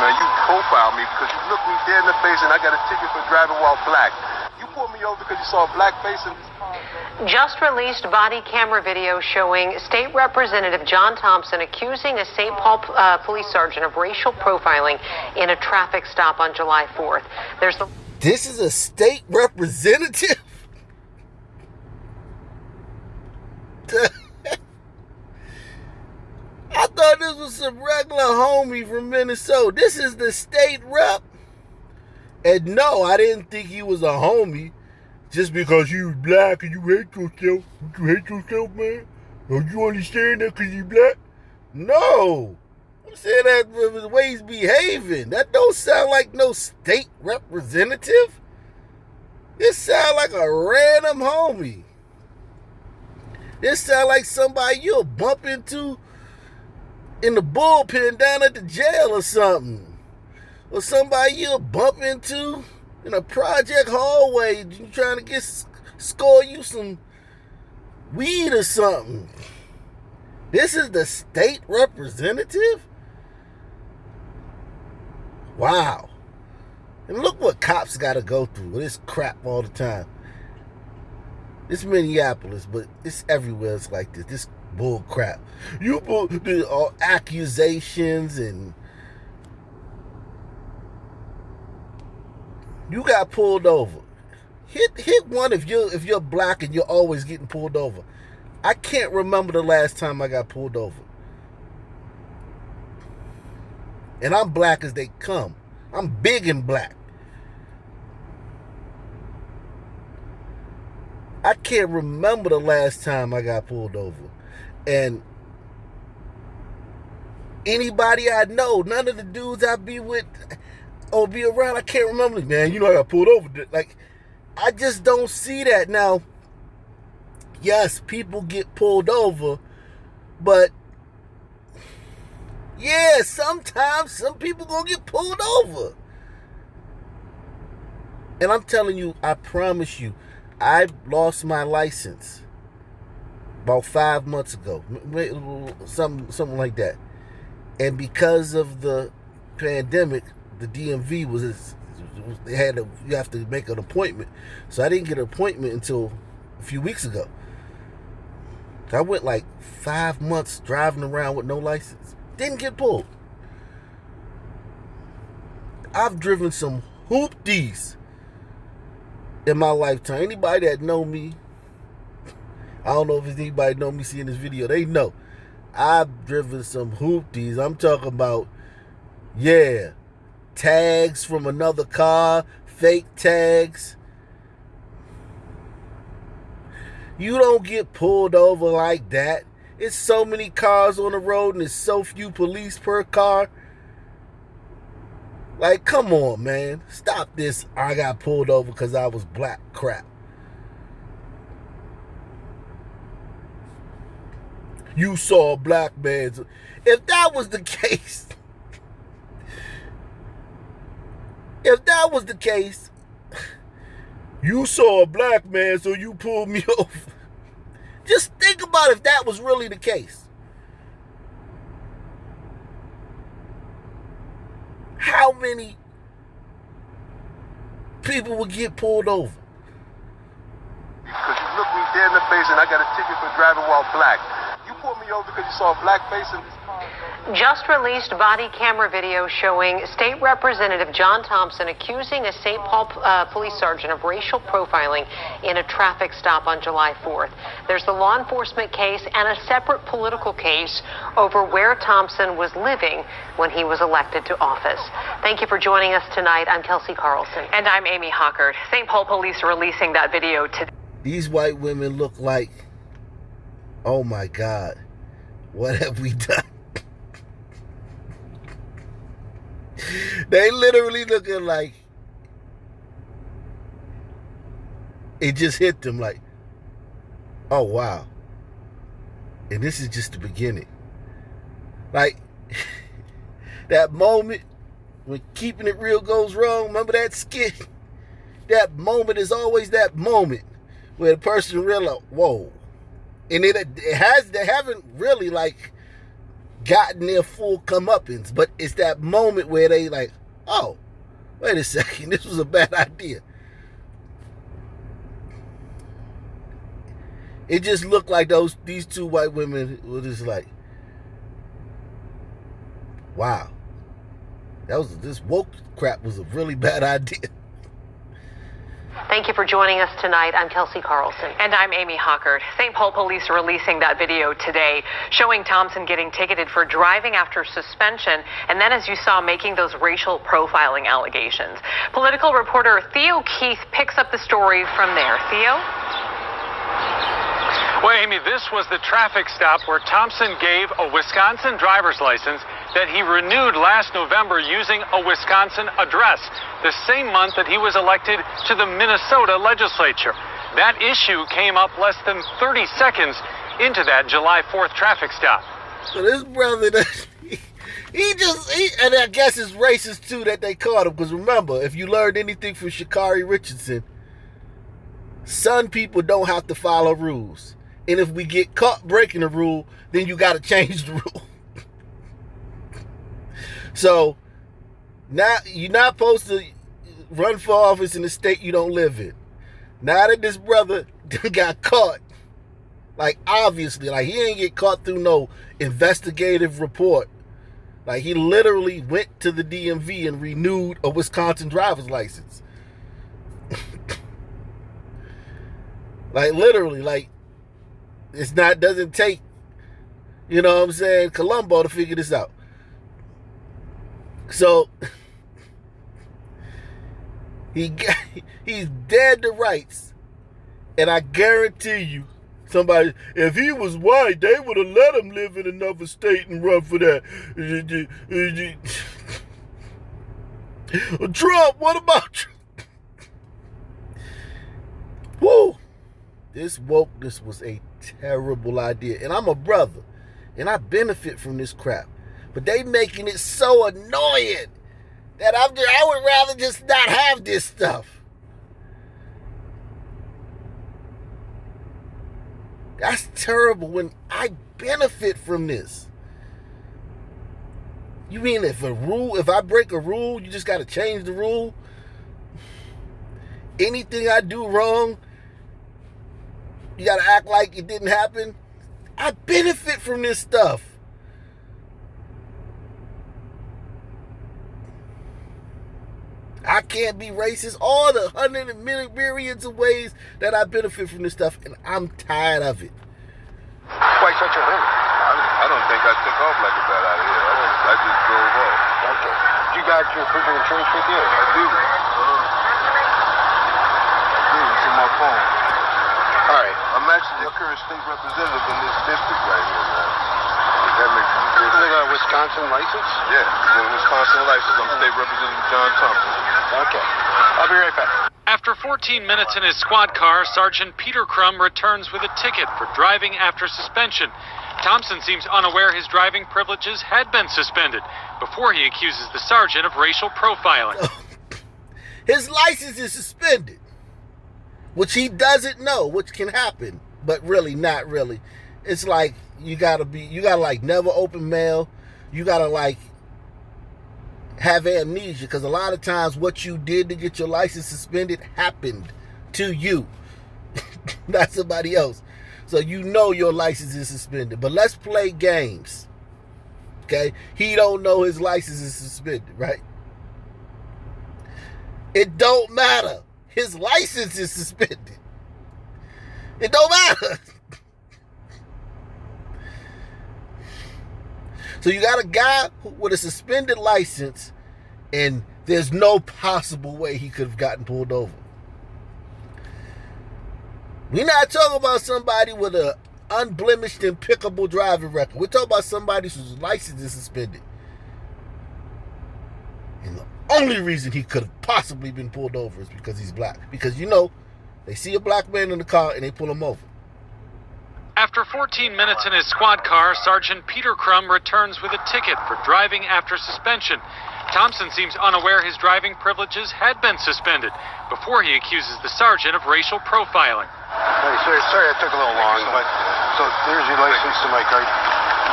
man. You profiled me because you looked me dead in the face and I got a ticket for driving while black. You pulled me over because you saw a black face in this car. Just released body camera video showing State Representative John Thompson accusing a St. Paul police sergeant of racial profiling in a traffic stop on July 4th. This is a state representative? I thought this was some regular homie from Minnesota. This is the state rep. And no, I didn't think he was a homie just because you was black and you hate yourself. You hate yourself, man? Don't you understand that because you black? No. I'm saying that with the way he's behaving. That don't sound like no state representative. This sound like a random homie. This sound like somebody you'll bump into in the bullpen down at the jail or something. Or somebody you'll bump into in a project hallway trying to score you some weed or something. This is the state representative? Wow. And look what cops got to go through with this crap all the time. It's Minneapolis, but it's everywhere. It's like this. This bull crap. You accusations and you got pulled over. Hit one if you're black and you're always getting pulled over. I can't remember the last time I got pulled over. And I'm black as they come. I'm big and black. I can't remember the last time I got pulled over. And anybody I know, none of the dudes I be with or be around, I can't remember. Man, you know I got pulled over. Like, I just don't see that. Now, yes, people get pulled over, but yeah, sometimes some people gonna get pulled over. And I'm telling you, I promise you, I lost my license about 5 months ago, something like that. And because of the pandemic, the DMV you have to make an appointment. So I didn't get an appointment until a few weeks ago. So I went like 5 months driving around with no license. Didn't get pulled. I've driven some hoopties in my lifetime. Anybody that know me, I don't know if anybody know me seeing this video, they know. I've driven some hoopties. I'm talking about, yeah, tags from another car, fake tags. You don't get pulled over like that. It's so many cars on the road and there's so few police per car. Like, come on, man. Stop this. I got pulled over because I was black crap. You saw a black man. If that was the case, you saw a black man, so you pulled me over. Just think about if that was really the case. How many people would get pulled over? Because you looked me dead in the face and I got a ticket for driving while black. You pulled me over because you saw a black face in this car. Just released body camera video showing State Representative John Thompson accusing a St. Paul police sergeant of racial profiling in a traffic stop on July 4th. There's the law enforcement case and a separate political case over where Thompson was living when he was elected to office. Thank you for joining us tonight. I'm Kelsey Carlson. And I'm Amy Hockert. St. Paul police are releasing that video today. These white women look like, oh my God, what have we done? They literally looking like it just hit them like, oh wow. And this is just the beginning. Like that moment when keeping it real goes wrong. Remember that skit? That moment is always that moment where the person realize, whoa. And they haven't really like gotten their full comeuppance. But it's that moment where they like, oh, wait a second, this was a bad idea. It just looked like these two white women were just like, wow, this woke crap was a really bad idea. Thank you for joining us tonight. I'm Kelsey Carlson. And I'm Amy Hockert. St. Paul police are releasing that video today showing Thompson getting ticketed for driving after suspension and then, as you saw, making those racial profiling allegations. Political reporter Theo Keith picks up the story from there. Theo? Well, Amy, this was the traffic stop where Thompson gave a Wisconsin driver's license that he renewed last November using a Wisconsin address, the same month that he was elected to the Minnesota legislature. That issue came up less than 30 seconds into that July 4th traffic stop. So this brother, and I guess it's racist too that they caught him, because remember, if you learned anything from Sha'Carri Richardson, some people don't have to follow rules. And if we get caught breaking the rule, then you got to change the rule. So now you're not supposed to run for office in the state you don't live in. Now that this brother got caught, like obviously, like he ain't get caught through no investigative report. Like he literally went to the DMV and renewed a Wisconsin driver's license. Like literally, like doesn't take, you know what I'm saying, Columbo to figure this out. So he's dead to rights, and I guarantee you, somebody, if he was white, they would have let him live in another state and run for that. Trump, what about Trump? Woo! This wokeness was a terrible idea. And I'm a brother, and I benefit from this crap. But they making it so annoying that I would rather just not have this stuff. That's terrible when I benefit from this. You mean if I break a rule, you just got to change the rule? Anything I do wrong, you got to act like it didn't happen? I benefit from this stuff. I can't be racist. All the myriads of ways that I benefit from this stuff, and I'm tired of it. Why such a hurry? I don't think I took off like a bad idea. I just drove off. Okay. You got your proof of insurance with you? I do. It's in my phone. All right. I'm actually a current state representative in this district right here, man. That makes me feel good. You got a Wisconsin license? Yeah, with a Wisconsin license. I'm State Representative John Thompson. Okay. I'll be right back. After 14 minutes in his squad car, Sergeant Peter Crum returns with a ticket for driving after suspension. Thompson seems unaware his driving privileges had been suspended before he accuses the sergeant of racial profiling. His license is suspended, which he doesn't know, which can happen, but really not really. It's like you gotta like never open mail. You gotta like have amnesia, because a lot of times what you did to get your license suspended happened to you, not somebody else. So you know your license is suspended. But let's play games. Okay? He don't know his license is suspended, right? It don't matter. His license is suspended. It don't matter. So you got a guy with a suspended license, and there's no possible way he could have gotten pulled over. We're not talking about somebody with an unblemished, impeccable driving record. We're talking about somebody whose license is suspended. And the only reason he could have possibly been pulled over is because he's black. Because, you know, they see a black man in the car and they pull him over. After 14 minutes in his squad car, Sergeant Peter Crum returns with a ticket for driving after suspension. Thompson seems unaware his driving privileges had been suspended before he accuses the sergeant of racial profiling. Hey, sorry I took a little long, but so there's your license to my card.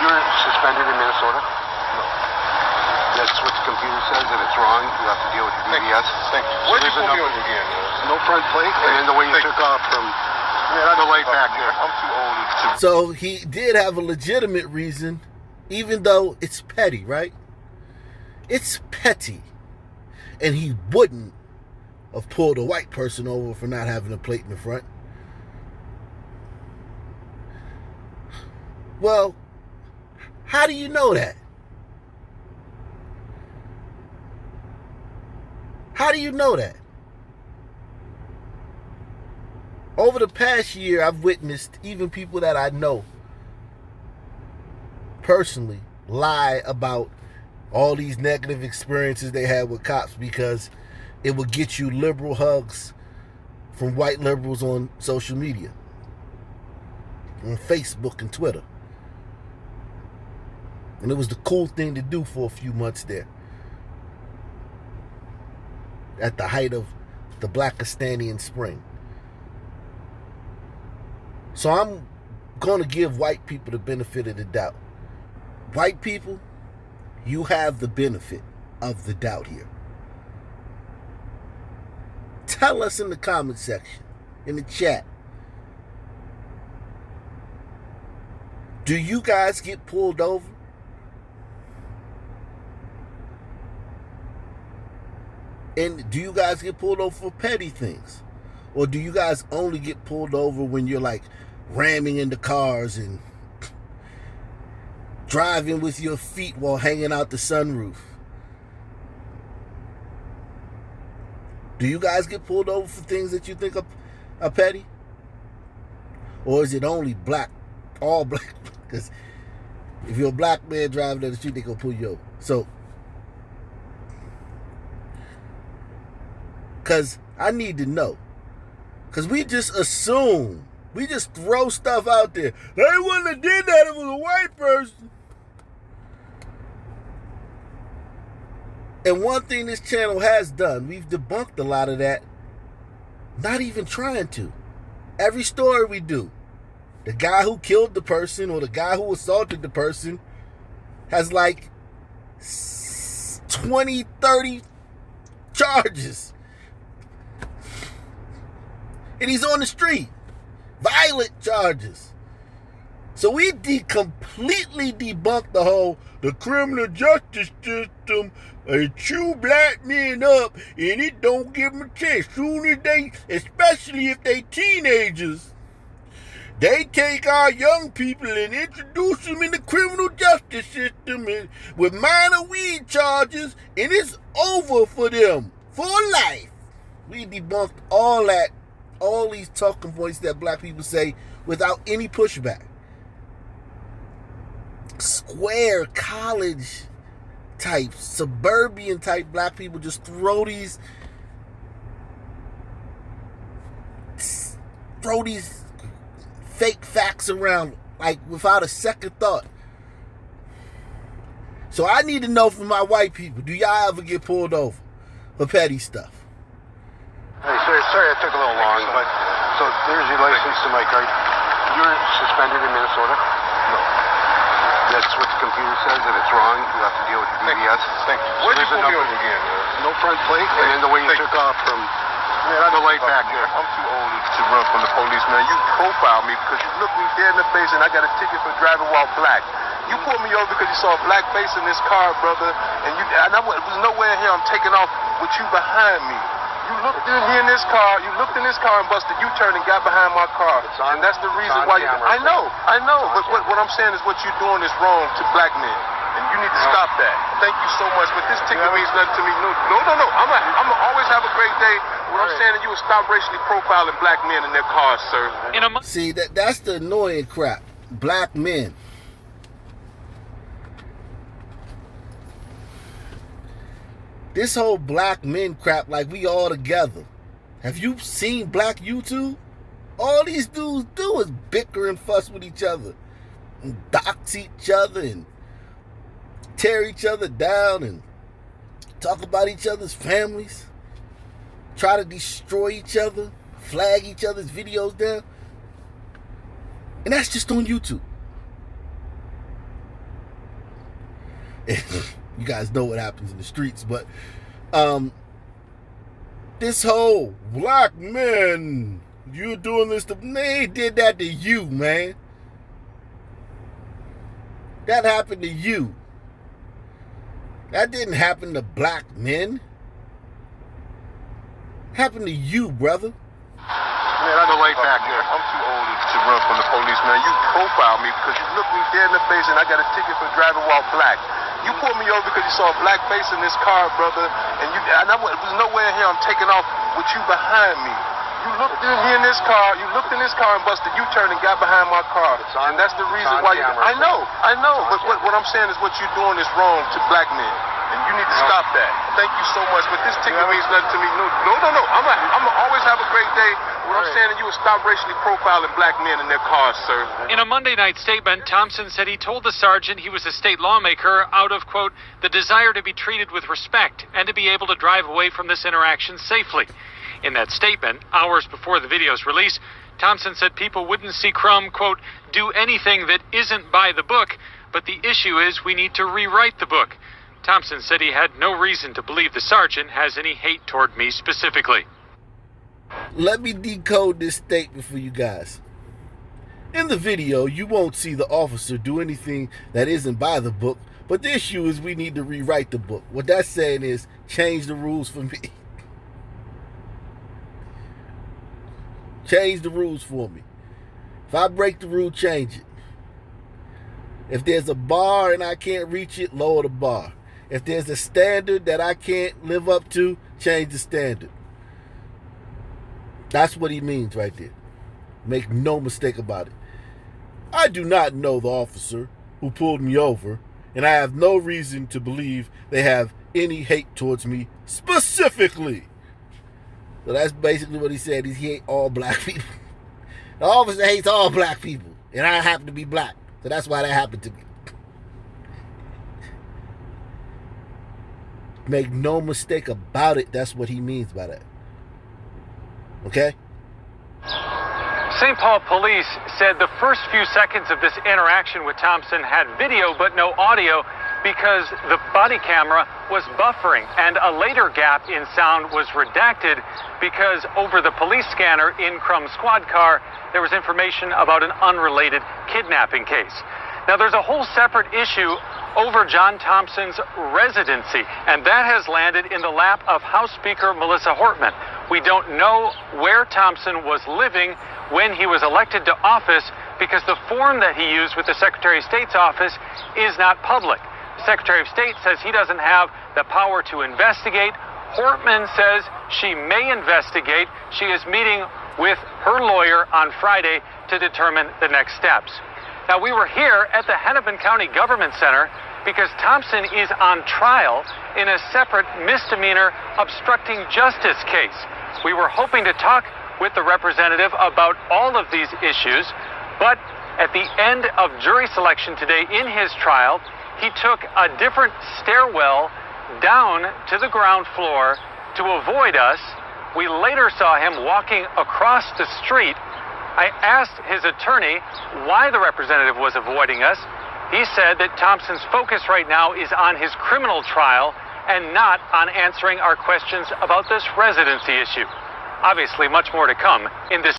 You're suspended in Minnesota? No. That's what the computer says, and it's wrong. You have to deal with your BBS. Thank you. Where'd you pull me over again? No front plate, and then the way you took off from the light back there. I'm too old. So he did have a legitimate reason, even though it's petty, right? It's petty. And he wouldn't have pulled a white person over for not having a plate in the front. Well, how do you know that? How do you know that? Over the past year, I've witnessed even people that I know personally lie about all these negative experiences they had with cops because it would get you liberal hugs from white liberals on social media, on Facebook and Twitter. And it was the cool thing to do for a few months there, at the height of the Blackistanian spring. So I'm going to give white people the benefit of the doubt. White people, you have the benefit of the doubt here. Tell us in the comment section, in the chat, do you guys get pulled over? And do you guys get pulled over for petty things? Or do you guys only get pulled over when you're like ramming into cars and driving with your feet while hanging out the sunroof? Do you guys get pulled over for things that you think are petty? Or is it only all black? Because if you're a black man driving down the street, they're going to pull you over. So, because I need to know. Because we just assume. We just throw stuff out there. They wouldn't have did that if it was a white person. And one thing this channel has done, we've debunked a lot of that. Not even trying to. Every story we do, the guy who killed the person or the guy who assaulted the person has like 20, 30 charges. And he's on the street. Violent charges. So we completely debunked the criminal justice system. They chew black men up and it don't give them a chance. Soon as they, especially if they teenagers, they take our young people and introduce them in the criminal justice system and with minor weed charges, and it's over for them for life. We debunked all that. All these talking points that black people say without any pushback. Square, college type, suburban type black people just throw these fake facts around like without a second thought. So I need to know from my white people, do y'all ever get pulled over for petty stuff? Hey, sorry I took a little long, but so there's your license to my car. You're suspended in Minnesota? No. That's what the computer says, and it's wrong. You have to deal with your BBS. Thank you. Where'd you pull me over again? No front plate, and then the way you took off from the light back there. I'm too old to run from the police, man. You profile me because you look me dead in the face, and I got a ticket for driving while black. You pulled me over because you saw a black face in this car, brother, and there was nowhere in here I'm taking off with you behind me. You looked in this car and busted U-turn and got behind my car. And that's the reason why you... I know. But what I'm saying is what you're doing is wrong to black men. And you need to stop that. Thank you so much. But this ticket means nothing to me. No. I'm going to always have a great day. What I'm saying is you will stop racially profiling black men in their cars, sir. See, that's the annoying crap. Black men. This whole black men crap, like we all together. Have you seen black YouTube? All these dudes do is bicker and fuss with each other. And dox each other and tear each other down and talk about each other's families. Try to destroy each other. Flag each other's videos down. And that's just on YouTube. You guys know what happens in the streets, but this whole black men, you doing this to, they did that to you, man. That happened to you. That didn't happen to black men. Happened to you, brother. Man, I go right back there. I'm too old to run from the police, man. You profiled me because you looked me dead in the face and I got a ticket for driving while black. You pulled me over because you saw a black face in this car, brother, and there's no way in here I'm taking off with you behind me. You looked in me in this car, and busted U-turn and got behind my car. And that's the reason why you... I know, but what I'm saying is what you're doing is wrong to black men. And you need to stop that. Thank you so much, but this ticket means nothing to me. No. I'm gonna always have a great day. What I'm saying is you will stop racially profiling black men in their cars, sir. In a Monday night statement, Thompson said he told the sergeant he was a state lawmaker out of, quote, the desire to be treated with respect and to be able to drive away from this interaction safely. In that statement, hours before the video's release, Thompson said people wouldn't see Crum, quote, do anything that isn't by the book, but the issue is we need to rewrite the book. Thompson said he had no reason to believe the sergeant has any hate toward me specifically. Let me decode this statement for you guys. In the video, you won't see the officer do anything that isn't by the book, but the issue is we need to rewrite the book. What that's saying is change the rules for me. Change the rules for me. If I break the rule, change it. If there's a bar and I can't reach it, lower the bar. If there's a standard that I can't live up to, change the standard. That's what he means right there. Make no mistake about it. I do not know the officer who pulled me over, and I have no reason to believe they have any hate towards me specifically. So that's basically what he said. He hates all black people. The officer hates all black people, and I happen to be black. So that's why that happened to me. Make no mistake about it. That's what he means by that. Okay? St. Paul police said the first few seconds of this interaction with Thompson had video but no audio because the body camera was buffering, and a later gap in sound was redacted because over the police scanner in Crum's squad car, there was information about an unrelated kidnapping case. Now, there's a whole separate issue over John Thompson's residency, and that has landed in the lap of House Speaker Melissa Hortman. We don't know where Thompson was living when he was elected to office because the form that he used with the Secretary of State's office is not public. The Secretary of State says he doesn't have the power to investigate. Hortman says she may investigate. She is meeting with her lawyer on Friday to determine the next steps. Now, we were here at the Hennepin County Government Center because Thompson is on trial in a separate misdemeanor obstructing justice case. We were hoping to talk with the representative about all of these issues, but at the end of jury selection today in his trial, he took a different stairwell down to the ground floor to avoid us. We later saw him walking across the street. I asked his attorney why the representative was avoiding us. He said that Thompson's focus right now is on his criminal trial and not on answering our questions about this residency issue. Obviously, much more to come in this